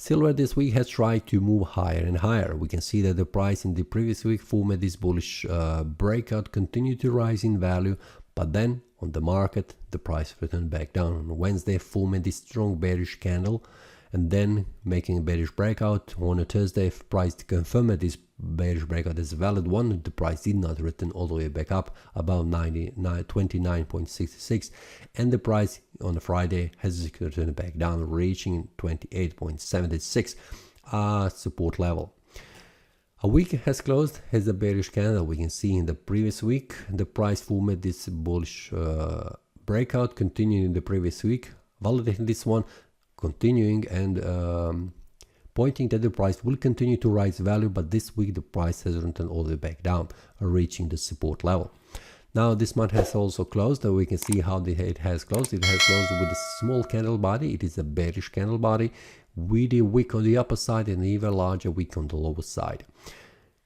Silver this week has tried to move higher and higher. We can see that the price in the previous week formed this bullish breakout, continued to rise in value, but then on the market the price returned back down. On Wednesday formed this strong bearish candle and then making a bearish breakout. On a Thursday, price confirmed this bearish breakout as a valid one. The price did not return all the way back up above 29.66, and the price on a Friday has returned back down, reaching 28.76 support level. A week has closed as a bearish candle. We can see in the previous week the price formed this bullish breakout, continuing in the previous week, validating this one, continuing and pointing that the price will continue to rise value, but this week the price has returned all the way back down, reaching the support level. Now this month has also closed, and we can see how it has closed. It has closed with a small candle body. It is a bearish candle body with a wick on the upper side and an even larger wick on the lower side.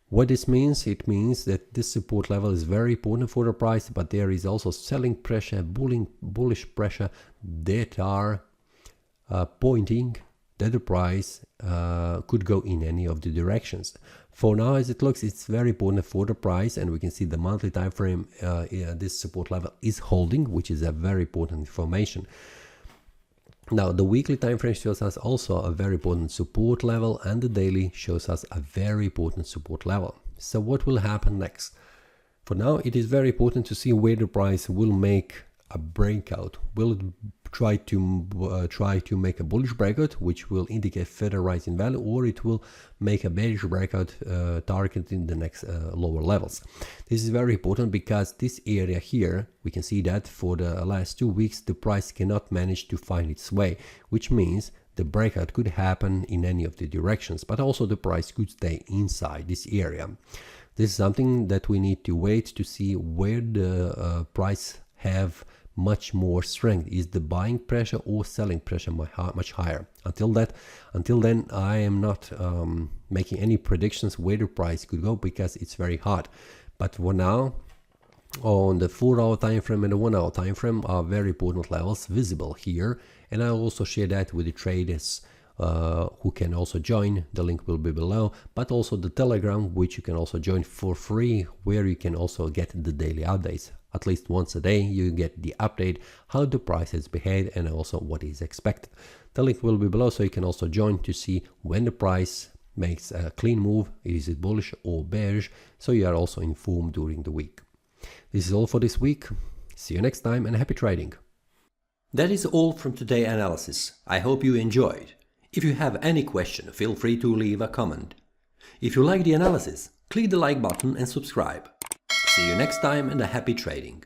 What this means? It means that this support level is very important for the price, but there is also selling pressure, bullish pressure that are pointing that the price could go in any of the directions. For now, as it looks, it's very important for the price, and we can see the monthly time frame, this support level is holding, which is a very important information. Now the weekly time frame shows us also a very important support level, and the daily shows us a very important support level. So what will happen next? For now, it is very important to see where the price will make a breakout. Will it try to make a bullish breakout, which will indicate further rise in value, or it will make a bearish breakout targeting the next lower levels? This is very important because this area here, we can see that for the last 2 weeks the price cannot manage to find its way, which means the breakout could happen in any of the directions, but also the price could stay inside this area. This is something that we need to wait to see where the price have much more strength. Is the buying pressure or selling pressure much higher? Until then, I am not making any predictions where the price could go, because it's very hard. But for now, on the 4-hour time frame and the 1-hour time frame are very important levels visible here, and I also share that with the traders who can also join. The link will be below, but also the Telegram, which you can also join for free, where you can also get the daily updates. At least once a day you get the update how the price has behaved and also what is expected. The link will be below, so you can also join to see when the price makes a clean move, is it bullish or bearish, so you are also informed during the week. This is all for this week. See you next time, and happy trading. That is all from today's analysis. I hope you enjoyed. If you have any question, feel free to leave a comment. If you like the analysis, click the like button and subscribe. See you next time, and a happy trading.